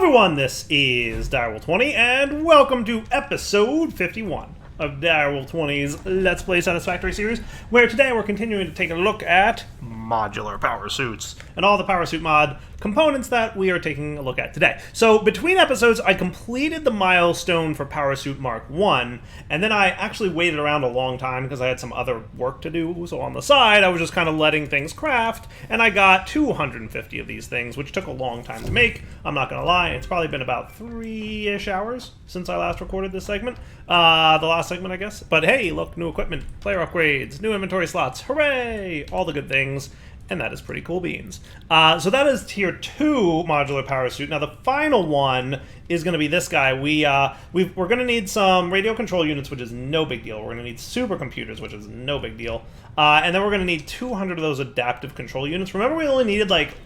everyone, this is Direwolf20, and welcome to episode 51 of Direwolf20's Let's Play Satisfactory series, where today we're continuing to take a look at modular power suits and all the Powersuit mod components that we are taking a look at today. So between episodes, I completed the milestone for Powersuit Mark 1, and then I actually waited around a long time because I had some other work to do. So on the side, I was just kind of letting things craft, and I got 250 of these things, which took a long time to make. I'm not going to lie, it's probably been about 3-ish hours since I last recorded this segment. The last segment, I guess. But hey, look, new equipment, player upgrades, new inventory slots, hooray! All the good things. And that is pretty cool beans. So that is tier 2 modular power suit. Now the final one is going to be this guy. We're going to need some radio control units, which is no big deal. We're going to need supercomputers, which is no big deal. And then we're going to need 200 of those adaptive control units. Remember, we only needed like,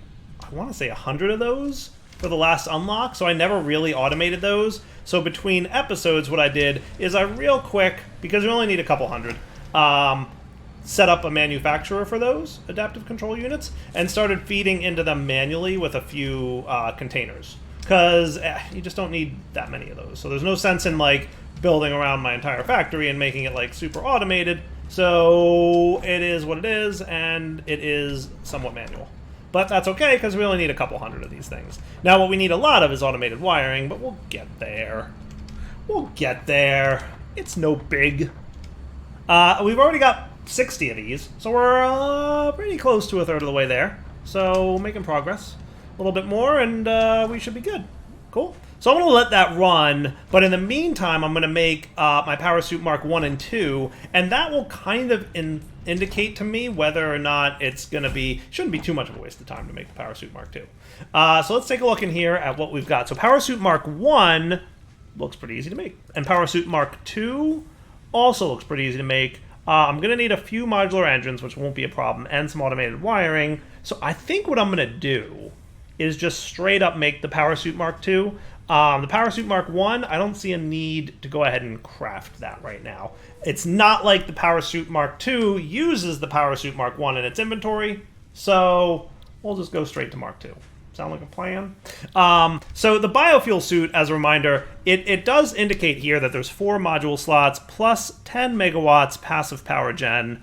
I want to say 100 of those for the last unlock, so I never really automated those. So between episodes, what I did is I real quick, because we only need a couple hundred, set up a manufacturer for those adaptive control units and started feeding into them manually with a few containers, because you just don't need that many of those. So there's no sense in like building around my entire factory and making it like super automated. So it is what it is, and it is somewhat manual. But that's okay, because we only need a couple hundred of these things. Now what we need a lot of is automated wiring, but we'll get there. We'll get there. It's no big. We've already got 60 of these, so we're pretty close to a third of the way there. So making progress. A little bit more, and we should be good. Cool. So I'm going to let that run, but in the meantime, I'm going to make my Powersuit Mark 1 and 2, and that will kind of indicate to me whether or not it's going to be, shouldn't be too much of a waste of time to make the Powersuit Mark 2. So let's take a look in here at what we've got. So Powersuit Mark 1 looks pretty easy to make, and Powersuit Mark 2 also looks pretty easy to make. I'm going to need a few modular engines, which won't be a problem, and some automated wiring. So I think what I'm going to do is just straight up make the Powersuit Mark 2. The Powersuit Mark 1, I don't see a need to go ahead and craft that right now. It's not like the Powersuit Mark 2 uses the Powersuit Mark 1 in its inventory, so we'll just go straight to Mark 2. Sound like a plan? So the Biofuel Suit, as a reminder, it does indicate here that there's 4 module slots plus 10 megawatts passive power gen,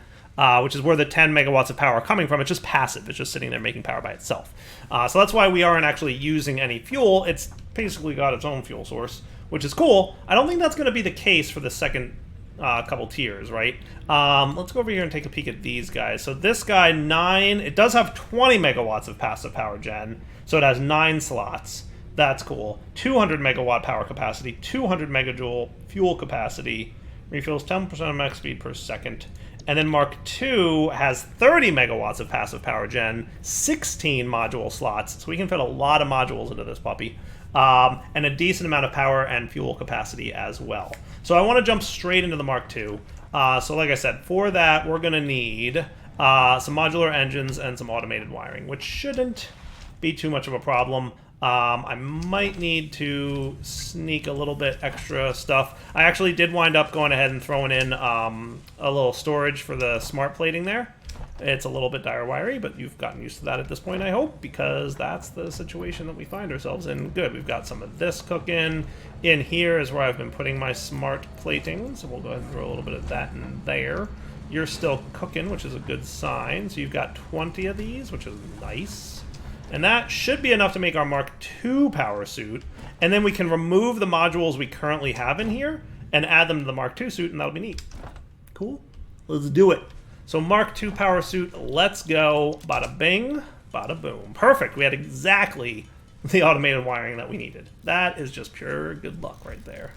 which is where the 10 megawatts of power are coming from. It's just passive. It's just sitting there making power by itself. So that's why we aren't actually using any fuel. It's basically got its own fuel source, which is cool. I don't think that's going to be the case for the second couple tiers, right? Let's go over here and take a peek at these guys. So this guy, 9, it does have 20 megawatts of passive power gen, so it has 9 slots. That's cool. 200 megawatt power capacity, 200 megajoule fuel capacity, refuels 10% of max speed per second. And then Mark II has 30 megawatts of passive power gen, 16 module slots, so we can fit a lot of modules into this puppy, and a decent amount of power and fuel capacity as well. So I want to jump straight into the Mark II. So like I said, for that, we're going to need some modular engines and some automated wiring, which shouldn't be too much of a problem. I might need to sneak a little bit extra stuff. I actually did wind up going ahead and throwing in a little storage for the smart plating there. It's a little bit dire wiry, but you've gotten used to that at this point, I hope, because that's the situation that we find ourselves in. Good, we've got some of this cooking. In here is where I've been putting my smart plating, so we'll go ahead and throw a little bit of that in there. You're still cooking, which is a good sign. So you've got 20 of these, which is nice. And that should be enough to make our Mark II power suit. And then we can remove the modules we currently have in here and add them to the Mark II suit, and that'll be neat. Cool. Let's do it. So Mark II power suit, let's go. Bada bing, bada boom. Perfect. We had exactly the automated wiring that we needed. That is just pure good luck right there.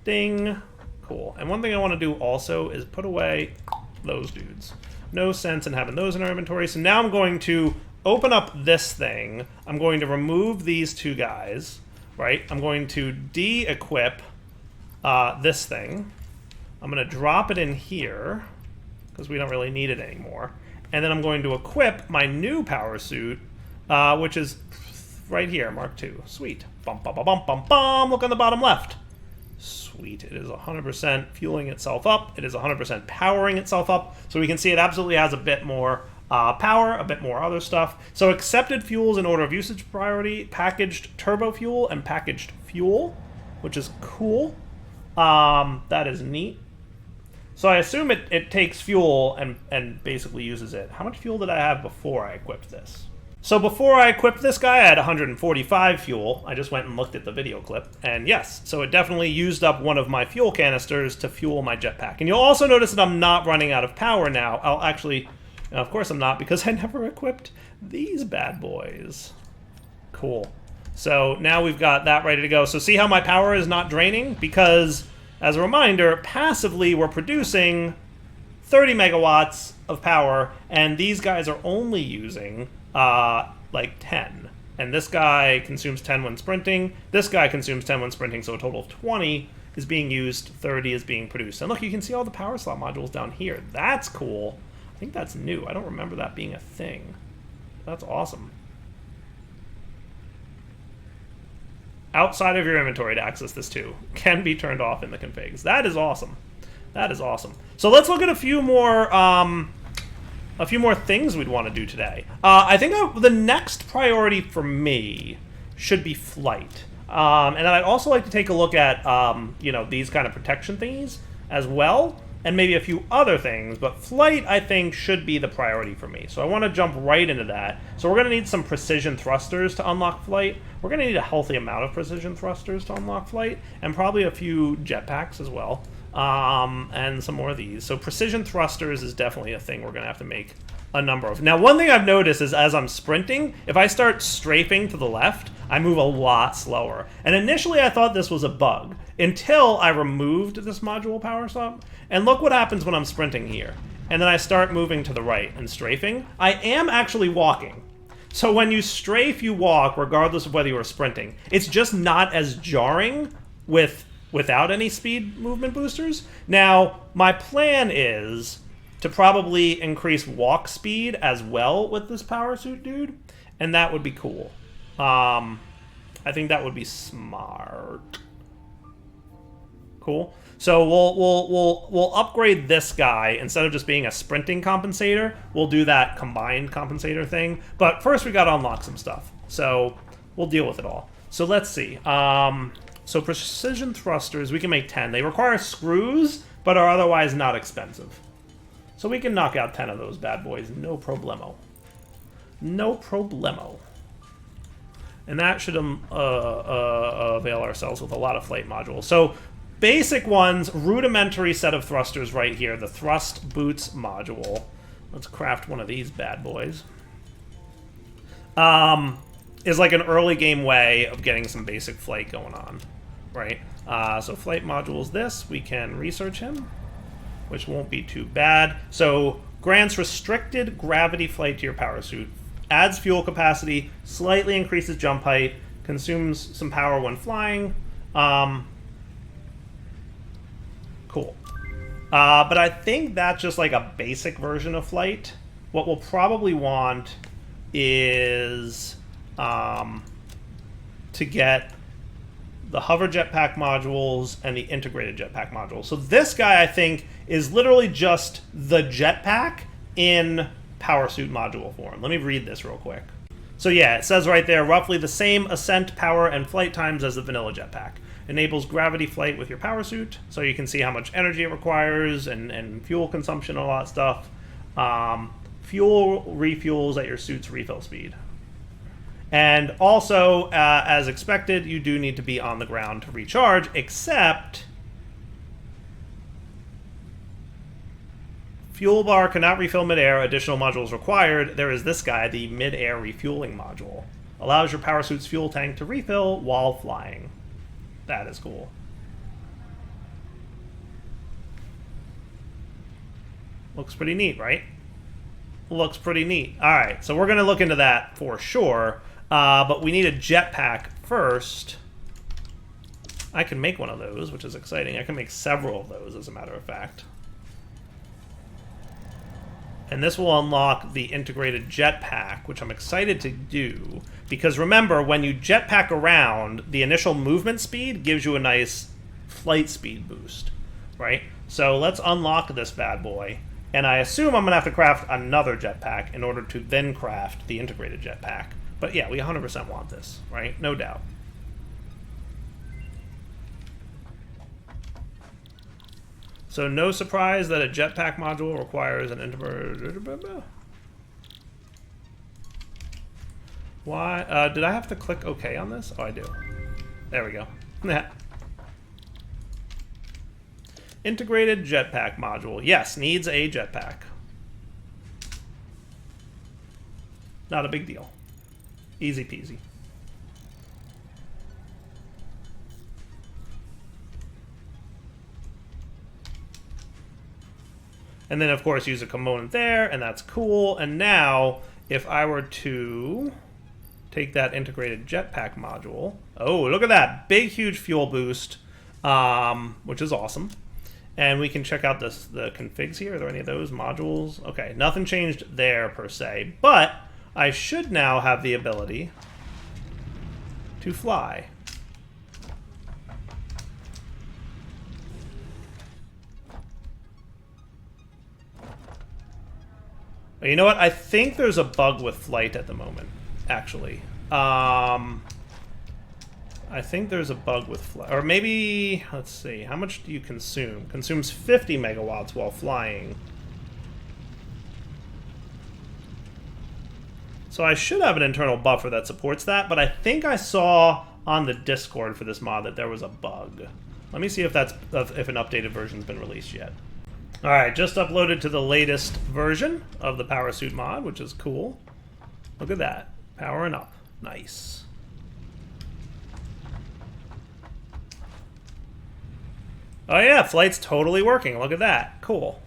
Ding. Cool. And one thing I want to do also is put away those dudes. No sense in having those in our inventory. So now I'm going to open up this thing. I'm going to remove these 2 guys, right? I'm going to de-equip this thing. I'm going to drop it in here because we don't really need it anymore. And then I'm going to equip my new power suit, which is right here, Mark II. Sweet. Bum, bum, bum, bum, bum, bum. Look on the bottom left. Sweet. It is 100% fueling itself up. It is 100% powering itself up. So we can see it absolutely has a bit more power, a bit more other stuff. So accepted fuels in order of usage priority, packaged turbo fuel and packaged fuel, which is cool. That is neat. So I assume it takes fuel and basically uses it. How much fuel did I have before I equipped this? So before I equipped this guy, I had 145 fuel. I just went and looked at the video clip. And yes, so it definitely used up one of my fuel canisters to fuel my jetpack. And you'll also notice that I'm not running out of power now. I'll actually, of course I'm not, because I never equipped these bad boys. Cool. So now we've got that ready to go. So see how my power is not draining? Because, as a reminder, passively we're producing 30 megawatts of power, and these guys are only using like 10. And this guy consumes 10 when sprinting. This guy consumes 10 when sprinting, so a total of 20 is being used, 30 is being produced. And look, you can see all the power slot modules down here. That's cool. I think that's new. I don't remember that being a thing. That's awesome. Outside of your inventory to access this too. Can be turned off in the configs. That is awesome. That is awesome. So let's look at a few more things we'd want to do today. I think the next priority for me should be flight. And then I'd also like to take a look at, these kind of protection thingies as well, and maybe a few other things. But flight, I think, should be the priority for me. So I want to jump right into that. So we're going to need some precision thrusters to unlock flight. We're going to need a healthy amount of precision thrusters to unlock flight, and probably a few jetpacks as well. And some more of these. So precision thrusters is definitely a thing we're going to have to make a number of. Now, one thing I've noticed is as I'm sprinting, if I start strafing to the left, I move a lot slower. And initially I thought this was a bug until I removed this module power slot. And look what happens when I'm sprinting here. And then I start moving to the right and strafing. I am actually walking. So when you strafe, you walk, regardless of whether you are sprinting. It's just not as jarring without any speed movement boosters. Now, my plan is to probably increase walk speed as well with this power suit dude, and that would be cool. I think that would be smart. Cool. So we'll upgrade this guy. Instead of just being a sprinting compensator, we'll do that combined compensator thing. But first we gotta unlock some stuff. So we'll deal with it all. So let's see. So precision thrusters, we can make 10. They require screws, but are otherwise not expensive. So we can knock out 10 of those bad boys, no problemo. No problemo. And that should avail ourselves with a lot of flight modules. So basic ones, rudimentary set of thrusters right here, the thrust boots module. Let's craft one of these bad boys. Is like an early game way of getting some basic flight going on, right? So flight modules this, we can research him, which won't be too bad. So grants restricted gravity flight to your power suit, adds fuel capacity, slightly increases jump height, consumes some power when flying. Cool. But I think that's just like a basic version of flight. What we'll probably want is to get the hover jetpack modules and the integrated jetpack modules. So this guy, I think, is literally just the jetpack in Powersuit module form. Let me read this real quick. So yeah, it says right there, roughly the same ascent, power, and flight times as the vanilla jetpack. Enables gravity flight with your Powersuit, so you can see how much energy it requires and fuel consumption and all that stuff. Fuel refuels at your suit's refill speed. And also, as expected, you do need to be on the ground to recharge, except fuel bar cannot refill midair, additional modules required. There is this guy, the mid-air refueling module. Allows your Powersuit's fuel tank to refill while flying. That is cool. Looks pretty neat, right? Looks pretty neat. All right, so we're going to look into that for sure. But we need a jetpack first. I can make one of those, which is exciting. I can make several of those, as a matter of fact. And this will unlock the integrated jetpack, which I'm excited to do. Because remember, when you jetpack around, the initial movement speed gives you a nice flight speed boost, right? So let's unlock this bad boy. And I assume I'm going to have to craft another jetpack in order to then craft the integrated jetpack. But yeah, we 100% want this, right? No doubt. So no surprise that a jetpack module requires an integrated... Why? Did I have to click OK on this? Oh, I do. There we go. Integrated jetpack module. Yes, needs a jetpack. Not a big deal. Easy peasy. And then, of course, use a component there, and that's cool. And now, if I were to take that integrated jetpack module... Oh, look at that. Big, huge fuel boost, which is awesome. And we can check out the configs here. Are there any of those modules? Okay, nothing changed there, per se. But I should now have the ability to fly. You know what? I think there's a bug with flight at the moment, actually. I think there's a bug with flight. Or maybe, let's see, how much do you consume? Consumes 50 megawatts while flying. So I should have an internal buffer that supports that, but I think I saw on the Discord for this mod that there was a bug. Let me see if an updated version's been released yet. Alright, just uploaded to the latest version of the Powersuit mod, which is cool. Look at that. Powering up. Nice. Oh yeah, flight's totally working. Look at that. Cool.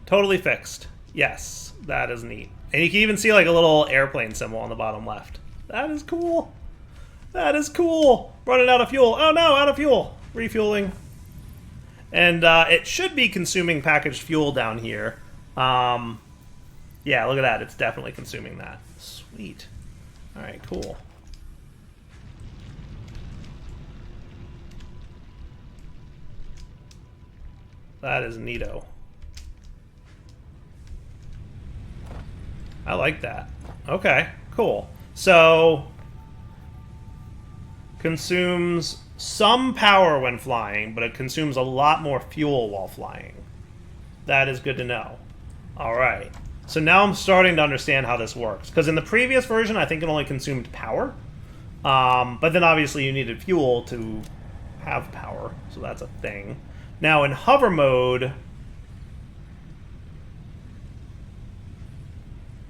Totally fixed. Yes, that is neat. And you can even see like a little airplane symbol on the bottom left. That is cool. That is cool. Running out of fuel. Oh no, out of fuel. Refueling. And it should be consuming packaged fuel down here. Yeah, look at that. It's definitely consuming that. Sweet. All right, cool. That is neato. I like that. Okay, cool. So, consumes some power when flying, but it consumes a lot more fuel while flying. That is good to know. All right. So now I'm starting to understand how this works. Because in the previous version, I think it only consumed power. But then obviously you needed fuel to have power. So that's a thing. Now in hover mode,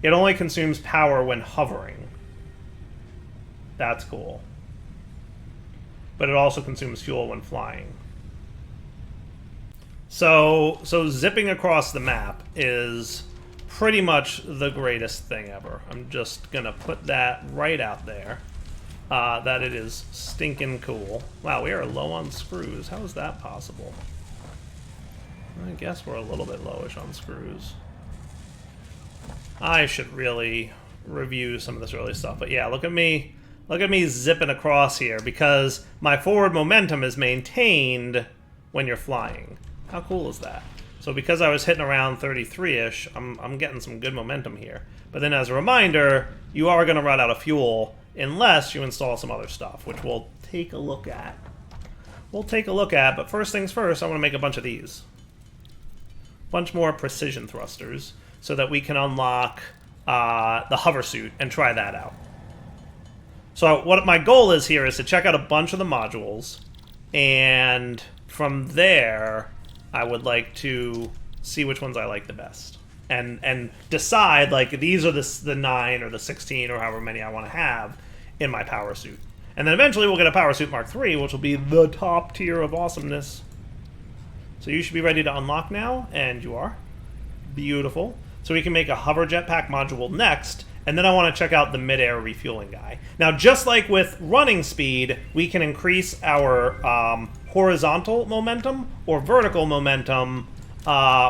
it only consumes power when hovering. That's cool. But it also consumes fuel when flying. So zipping across the map is pretty much the greatest thing ever. I'm just gonna put that right out there. That it is stinking cool. Wow, we are low on screws. How is that possible? I guess we're a little bit lowish on screws. I should really review some of this early stuff. But yeah, look at me. Look at me zipping across here because my forward momentum is maintained when you're flying. How cool is that? So because I was hitting around 33-ish, I'm getting some good momentum here. But then as a reminder, you are going to run out of fuel unless you install some other stuff, which we'll take a look at. But first things first, I want to make a bunch of these. Bunch more precision thrusters so that we can unlock the hover suit and try that out. So what my goal is here is to check out a bunch of the modules, and from there I would like to see which ones I like the best. And decide, like, these are the 9 or the 16 or however many I want to have in my Powersuit. And then eventually we'll get a Powersuit Mark III, which will be the top tier of awesomeness. So you should be ready to unlock now, and you are. Beautiful. So we can make a hover jetpack module next, and then I want to check out the mid-air refueling guy. Now, just like with running speed, we can increase our horizontal momentum or vertical momentum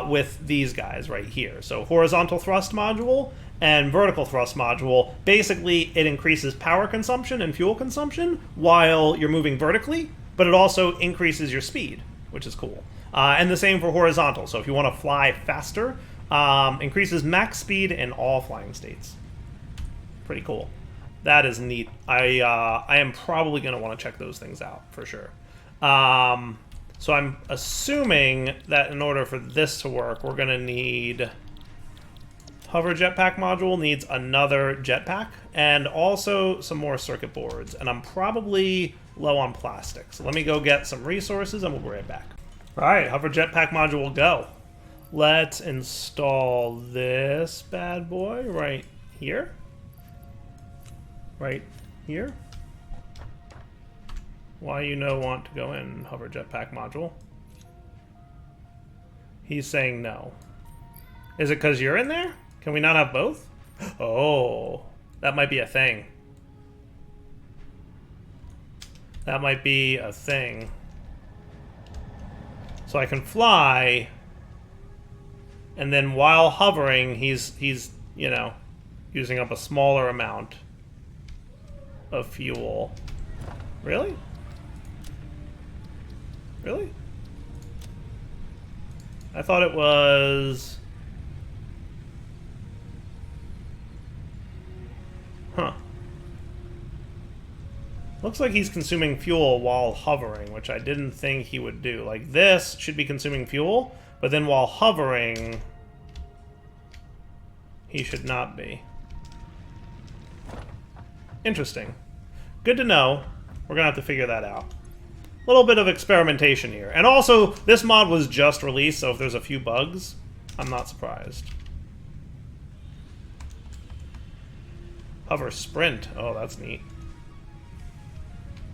with these guys right here. So horizontal thrust module and vertical thrust module, basically it increases power consumption and fuel consumption while you're moving vertically, but it also increases your speed, which is cool. And the same for horizontal. So if you want to fly faster, increases max speed in all flying states. Pretty cool. That is neat. I am probably going to want to check those things out for sure. So I'm assuming that in order for this to work, we're going to need... Hover Jetpack module needs another jetpack and also some more circuit boards. And I'm probably low on plastic. So let me go get some resources and we'll be right back. All right, Hover Jetpack module will go. Let's install this bad boy right here. Right here. Why you want to go in, Hover Jetpack module? He's saying no. Is it because you're in there? Can we not have both? Oh, that might be a thing. That might be a thing. So I can fly, and then while hovering, he's you know, using up a smaller amount of fuel. Really? Really? I thought it was... Huh. Looks like he's consuming fuel while hovering, which I didn't think he would do. Like, this should be consuming fuel, but then while hovering, he should not be. Interesting. Good to know. We're gonna have to figure that out. A little bit of experimentation here. And also, this mod was just released, so if there's a few bugs, I'm not surprised. Hover sprint. Oh, that's neat.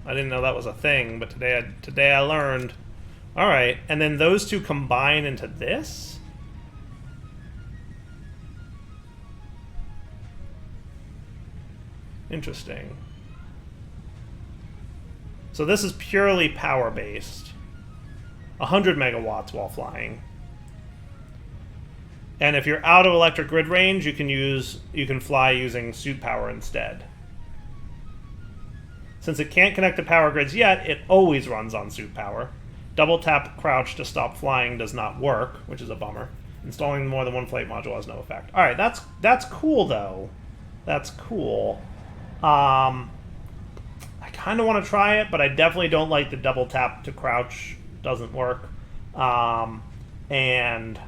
I didn't know that was a thing, but today I learned. All right, and then those two combine into this? Interesting. So this is purely power-based. 100 megawatts while flying. And if you're out of electric grid range, you can fly using suit power instead. Since it can't connect to power grids yet, it always runs on suit power. Double tap crouch to stop flying does not work, which is a bummer. Installing more than one flight module has no effect. All right, that's cool though. That's cool. I kind of want to try it, but I definitely don't like the double tap to crouch. Doesn't work. And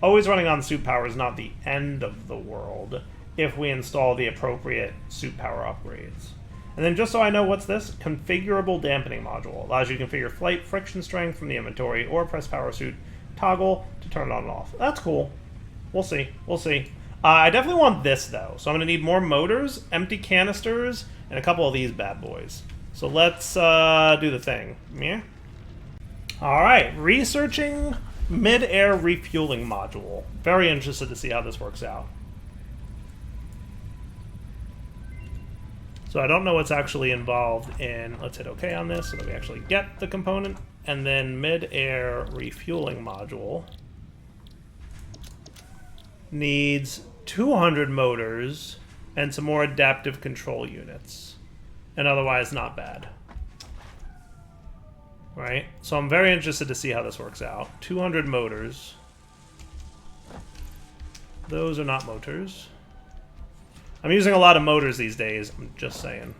always running on suit power is not the end of the world if we install the appropriate suit power upgrades. And then just so I know, what's this? Configurable dampening module. Allows you to configure flight friction strength from the inventory or press Powersuit toggle to turn it on and off. That's cool. We'll see. We'll see. I definitely want this, though. So I'm going to need more motors, empty canisters, and a couple of these bad boys. So let's do the thing. Yeah. All right. Researching mid-air refueling module. Very interested to see how this works out. So I don't know what's actually involved in... Let's hit OK on this so that we actually get the component. And then mid-air refueling module needs 200 motors and some more adaptive control units. And otherwise not bad. Right? So I'm very interested to see how this works out. 200 motors. Those are not motors. I'm using a lot of motors these days, I'm just saying.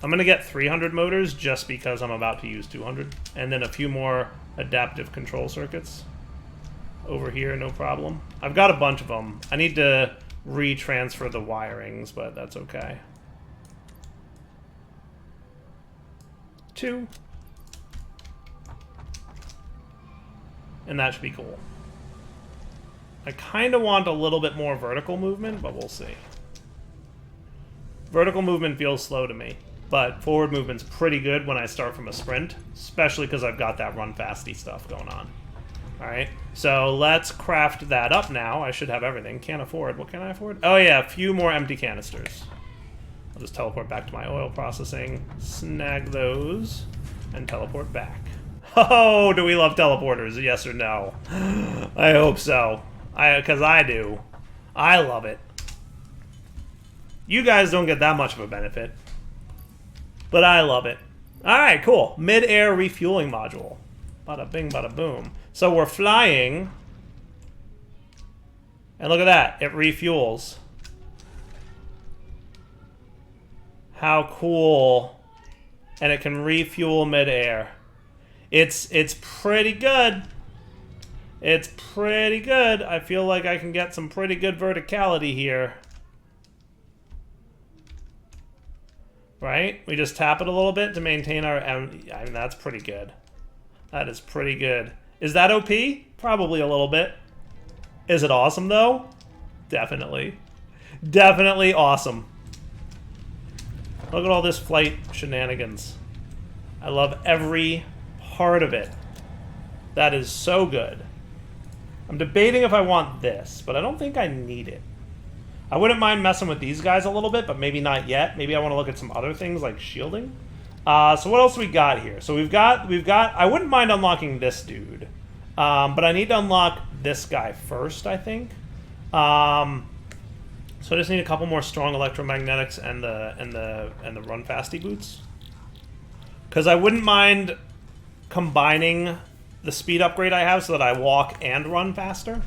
I'm going to get 300 motors just because I'm about to use 200. And then a few more adaptive control circuits. Over here, no problem. I've got a bunch of them. I need to retransfer the wirings, but that's okay. 2. And that should be cool. I kind of want a little bit more vertical movement, but we'll see. Vertical movement feels slow to me, but forward movement's pretty good when I start from a sprint, especially because I've got that run fasty stuff going on. Alright, so let's craft that up now. I should have everything. Can't afford. What can I afford? Oh yeah, a few more empty canisters. I'll just teleport back to my oil processing, snag those, and teleport back. Oh, do we love teleporters? Yes or no? I hope so. Because I do. I love it. You guys don't get that much of a benefit. But I love it. Alright, cool. Mid-air refueling module. Bada bing, bada boom. So we're flying. And look at that. It refuels. How cool. And it can refuel midair. It's pretty good. It's pretty good. I feel like I can get some pretty good verticality here. Right? We just tap it a little bit to maintain our... I mean, that's pretty good. That is pretty good. Is that OP? Probably a little bit. Is it awesome, though? Definitely. Definitely awesome. Look at all this flight shenanigans. I love every part of it. That is so good. I'm debating if I want this, but I don't think I need it. I wouldn't mind messing with these guys a little bit, but maybe not yet. Maybe I want to look at some other things like shielding. So what else we got here? So we've got. I wouldn't mind unlocking this dude, but I need to unlock this guy first, I think. So I just need a couple more strong electromagnetics and the run fasty boots. Because I wouldn't mind combining the speed upgrade I have so that I walk and run faster.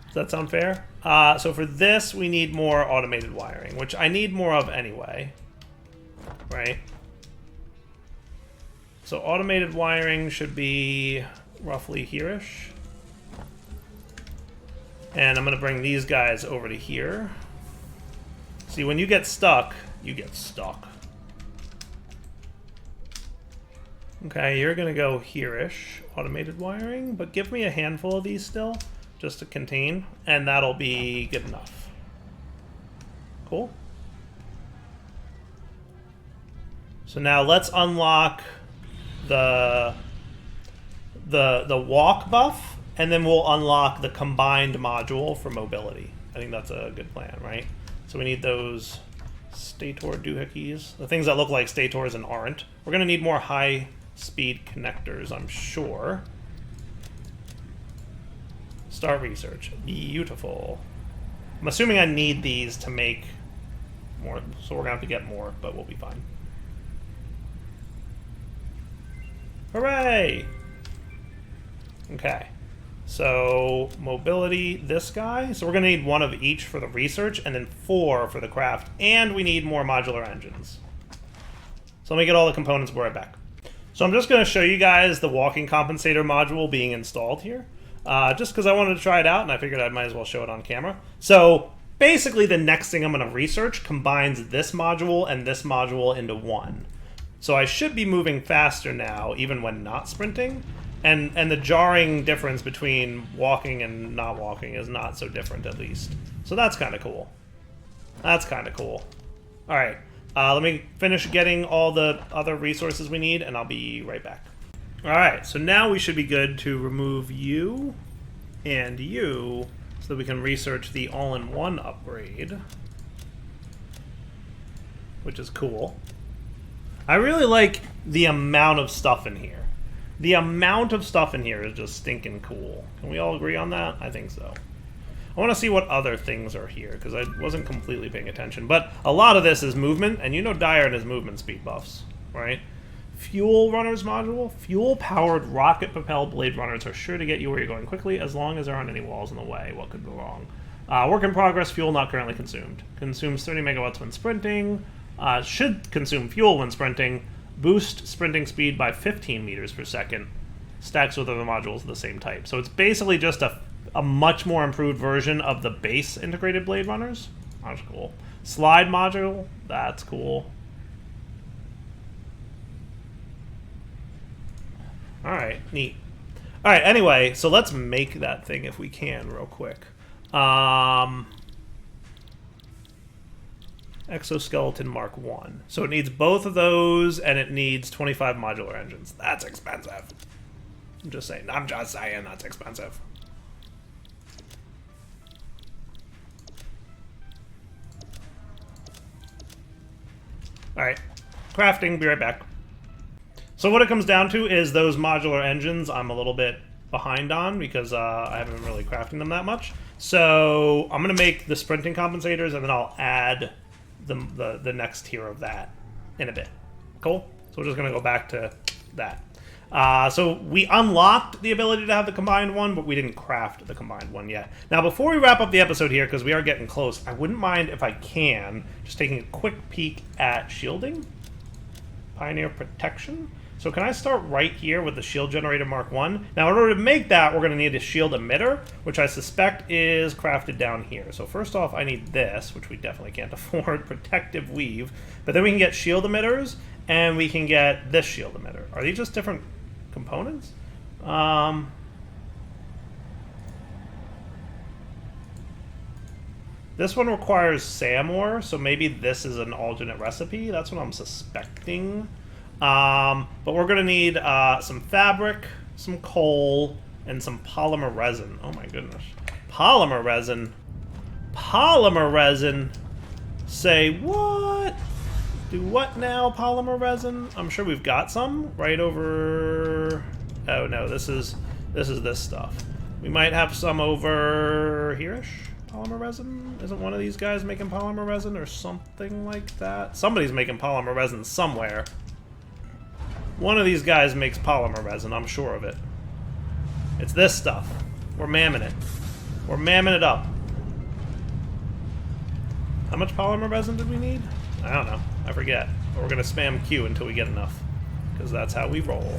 Does that sound fair? So for this, we need more automated wiring, which I need more of anyway. Right? So automated wiring should be roughly here-ish. And I'm going to bring these guys over to here. See, when you get stuck, you get stuck. Okay, you're going to go here-ish, automated wiring, but give me a handful of these still, just to contain, and that'll be good enough. Cool. So now let's unlock the walk buff, and then we'll unlock the combined module for mobility. I think that's a good plan, right? So we need those stator doohickeys, the things that look like stators and aren't. We're going to need more high-speed connectors, I'm sure. Start research. Beautiful. I'm assuming I need these to make more, so we're going to have to get more, but we'll be fine. Hooray! Okay. So, mobility, this guy. So we're going to need one of each for the research, and then 4 for the craft. And we need more modular engines. So let me get all the components, we'll be right back. So I'm just going to show you guys the walking compensator module being installed here. Just because I wanted to try it out, and I figured I might as well show it on camera. So, basically the next thing I'm going to research combines this module and this module into one. So I should be moving faster now, even when not sprinting. And the jarring difference between walking and not walking is not so different, at least. So that's kind of cool. That's kind of cool. All right, let me finish getting all the other resources we need, and I'll be right back. All right, so now we should be good to remove you and you so that we can research the all-in-one upgrade, which is cool. I really like the amount of stuff in here. The amount of stuff in here is just stinking cool. Can we all agree on that? I think so. I want to see what other things are here, because I wasn't completely paying attention. But a lot of this is movement, and you know Dyer and his movement speed buffs, right? Fuel runners module. Fuel-powered rocket-propelled blade runners are sure to get you where you're going quickly, as long as there aren't any walls in the way. What could go wrong? Work in progress, fuel not currently consumed. Consumes 30 megawatts when sprinting. Should consume fuel when sprinting. Boost sprinting speed by 15 meters per second. Stacks with other modules of the same type. So it's basically just a much more improved version of the base integrated blade runners. That's cool. Slide module. That's cool. Alright, neat. Alright, anyway, so let's make that thing if we can real quick. Exoskeleton Mark 1. So it needs both of those, and it needs 25 modular engines. That's expensive. I'm just saying that's expensive. Alright, crafting, be right back. So what it comes down to is those modular engines I'm a little bit behind on because I haven't been really crafting them that much. So I'm going to make the sprinting compensators, and then I'll add the next tier of that in a bit. Cool? So we're just going to go back to that. So we unlocked the ability to have the combined one, but we didn't craft the combined one yet. Now, before we wrap up the episode here, because we are getting close, I wouldn't mind if I can, just taking a quick peek at shielding. Pioneer protection. So can I start right here with the shield generator Mark 1? Now, in order to make that, we're going to need a shield emitter, which I suspect is crafted down here. So first off, I need this, which we definitely can't afford, protective weave. But then we can get shield emitters, and we can get this shield emitter. Are these just different components? This one requires SAM ore, so maybe this is an alternate recipe. That's what I'm suspecting. But we're going to need some fabric, some coal, and some polymer resin. Oh my goodness. Polymer resin? Polymer resin? Say what? Do what now, polymer resin? I'm sure we've got some right over... Oh no, this is this stuff. We might have some over here-ish. Polymer resin? Isn't one of these guys making polymer resin or something like that? Somebody's making polymer resin somewhere. One of these guys makes polymer resin, I'm sure of it. It's this stuff. We're mamming it. We're mamming it up. How much polymer resin did we need? I don't know. I forget. But we're going to spam Q until we get enough. Because that's how we roll.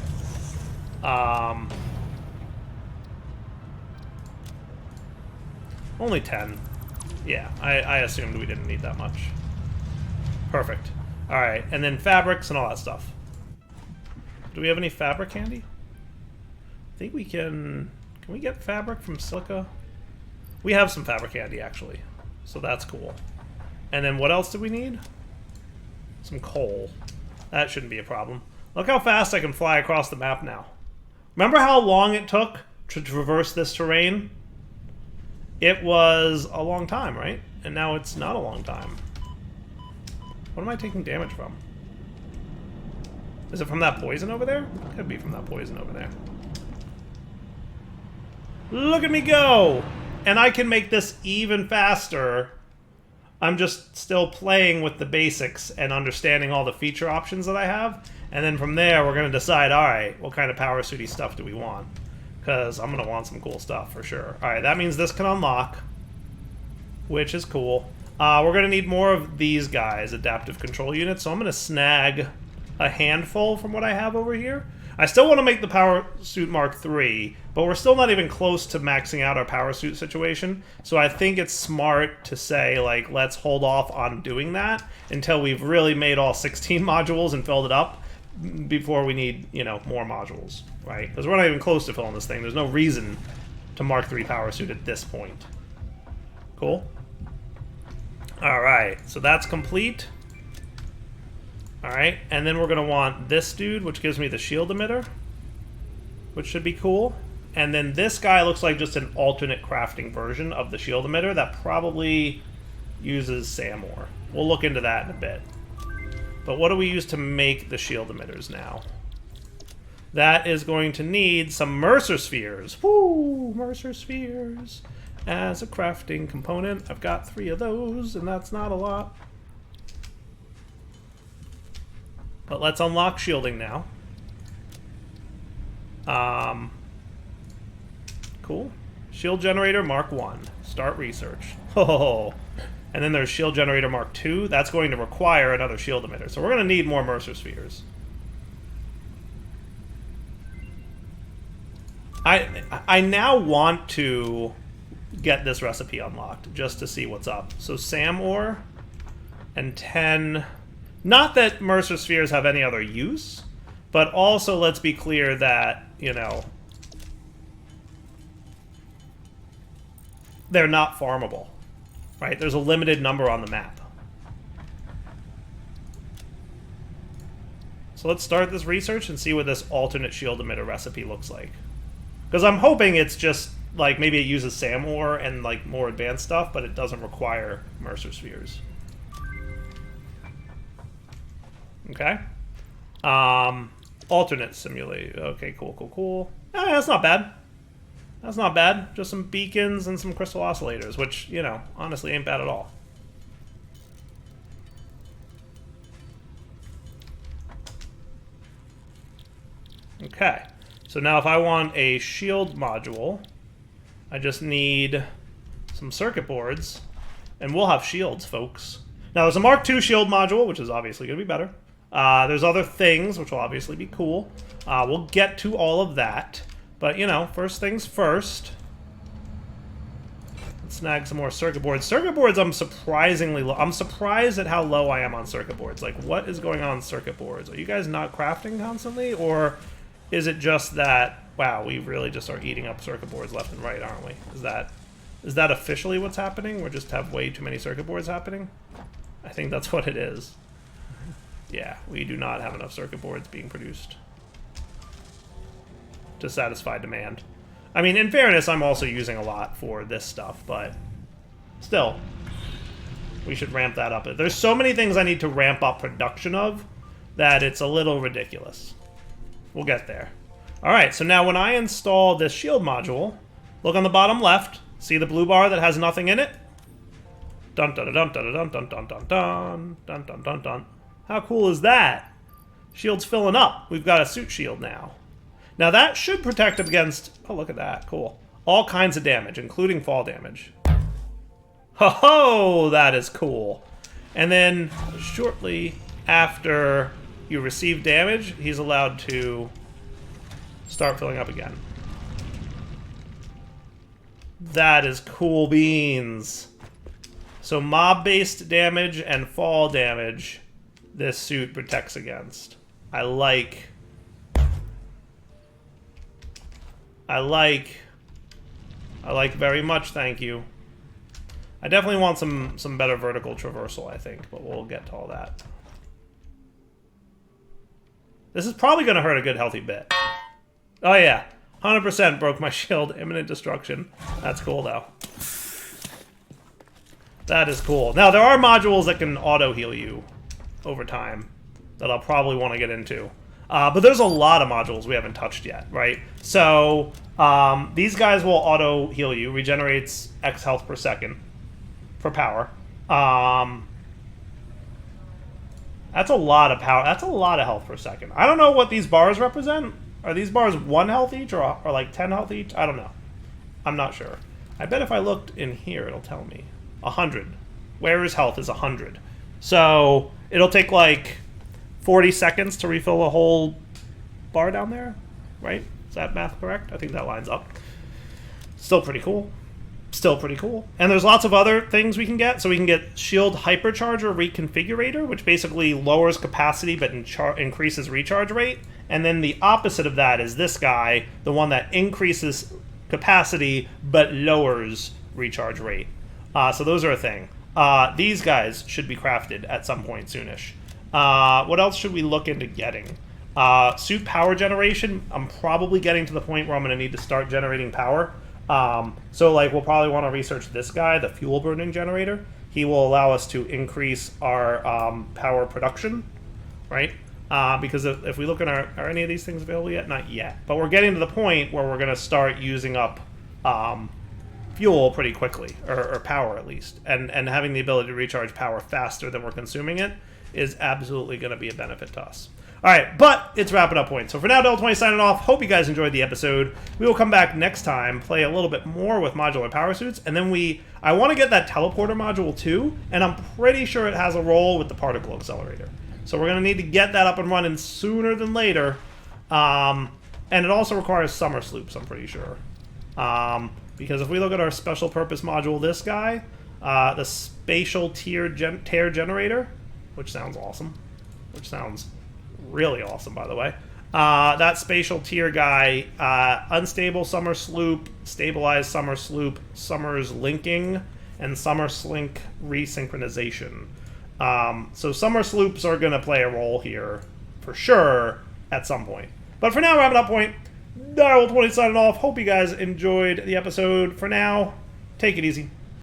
Only 10. Yeah, I assumed we didn't need that much. Perfect. Alright, and then fabrics and all that stuff. Do we have any fabric handy? I think we can... Can we get fabric from silica? We have some fabric handy, actually. So that's cool. And then what else do we need? Some coal. That shouldn't be a problem. Look how fast I can fly across the map now. Remember how long it took to traverse this terrain? It was a long time, right? And now it's not a long time. What am I taking damage from? Is it from that poison over there? It could be from that poison over there. Look at me go! And I can make this even faster. I'm just still playing with the basics and understanding all the feature options that I have. And then from there, we're going to decide, alright, what kind of power suity stuff do we want? Because I'm going to want some cool stuff for sure. Alright, that means this can unlock, which is cool. We're going to need more of these guys, adaptive control units, so I'm going to snag a handful from what I have over here. I still want to make the Powersuit Mark 3, but we're still not even close to maxing out our Powersuit situation, so I think it's smart to say, like, let's hold off on doing that until we've really made all 16 modules and filled it up before we need, you know, more modules, right? Because we're not even close to filling this thing. There's no reason to Mark 3 Powersuit at this point. Cool? Alright, so that's complete. Alright, and then we're going to want this dude, which gives me the shield emitter, which should be cool. And then this guy looks like just an alternate crafting version of the shield emitter that probably uses SAM ore. We'll look into that in a bit. But what do we use to make the shield emitters now? That is going to need some Mercer spheres. Woo! Mercer spheres. As a crafting component, I've got 3 of those, and that's not a lot. But let's unlock shielding now. Cool. Shield generator Mark 1. Start research. Oh. And then there's shield generator Mark 2. That's going to require another shield emitter. So we're going to need more Mercer spheres. I now want to get this recipe unlocked just to see what's up. So SAM ore and 10... Not that Mercer spheres have any other use, but also let's be clear that, you know, they're not farmable, right? There's a limited number on the map. So let's start this research and see what this alternate shield emitter recipe looks like. Because I'm hoping it's just, like, maybe it uses SAM ore and, like, more advanced stuff, but it doesn't require Mercer spheres. Okay. Alternate simulate. Okay, cool. That's not bad. That's not bad. Just some beacons and some crystal oscillators, which, you know, honestly ain't bad at all. Okay. So now if I want a shield module, I just need some circuit boards, and we'll have shields, folks. Now there's a Mark II shield module, which is obviously going to be better. There's other things, which will obviously be cool. We'll get to all of that. But, you know, first things first. Let's snag some more circuit boards. Circuit boards, I'm surprisingly low. I'm surprised at how low I am on circuit boards. Like, what is going on circuit boards? Are you guys not crafting constantly? Or is it just that, wow, we really just are eating up circuit boards left and right, aren't we? Is that officially what's happening? We just have way too many circuit boards happening? I think that's what it is. Yeah, we do not have enough circuit boards being produced to satisfy demand. I mean, in fairness, I'm also using a lot for this stuff, but still, we should ramp that up. There's so many things I need to ramp up production of that it's a little ridiculous. We'll get there. All right, so now when I install this shield module, look on the bottom left, see the blue bar that has nothing in it? Dun dun dun dun dun dun dun dun dun dun dun dun dun. How cool is that? Shield's filling up. We've got a suit shield now. Now that should protect against, oh look at that, cool. All kinds of damage, including fall damage. Ho-ho, that is cool. And then shortly after you receive damage, he's allowed to start filling up again. That is cool beans. So mob-based damage and fall damage, this suit protects against. I like very much, thank you. I definitely want some better vertical traversal, I think, but we'll get to all that. This is probably going to hurt a good healthy bit. Oh yeah, 100% broke my shield, imminent destruction. That's cool though. That is cool. Now there are modules that can auto heal you over time that I'll probably want to get into. But there's a lot of modules we haven't touched yet, right? So these guys will auto heal you, regenerates X health per second for power. That's a lot of power. That's a lot of health per second. I don't know what these bars represent. Are these bars 1 health each or like 10 health each? I don't know. I'm not sure. I bet if I looked in here, it'll tell me. 100. Wearer's health is 100. So it'll take like 40 seconds to refill a whole bar down there, right? Is that math correct? I think that lines up. Still pretty cool. Still pretty cool. And there's lots of other things we can get. So we can get Shield Hypercharger Reconfigurator, which basically lowers capacity but increases recharge rate. And then the opposite of that is this guy, the one that increases capacity but lowers recharge rate. So those are a thing. These guys should be crafted at some point soonish. What else should we look into getting? Suit power generation. I'm probably getting to the point where I'm going to need to start generating power. So like we'll probably want to research this guy, the fuel burning generator. He will allow us to increase our power production, right? Because if we look at are any of these things available yet? Not yet. But we're getting to the point where we're going to start using up fuel pretty quickly, or power at least. And having the ability to recharge power faster than we're consuming it is absolutely going to be a benefit to us. All right, but it's wrapping up point. So for now, Devil20 signing off. Hope you guys enjoyed the episode. We will come back next time, play a little bit more with modular power suits, and then I want to get that teleporter module too, and I'm pretty sure it has a role with the particle accelerator. So we're going to need to get that up and running sooner than later. And it also requires summer sloops, I'm pretty sure. Because if we look at our special purpose module, this guy, the spatial tear generator, which sounds awesome, which sounds really awesome, by the way. That spatial tier guy, unstable summer sloop, stabilized summer sloop, summer's linking, and summer slink resynchronization. So summer sloops are going to play a role here for sure at some point. But for now, wrapping up point. Direwolf20 signing off. Hope you guys enjoyed the episode. For now, take it easy.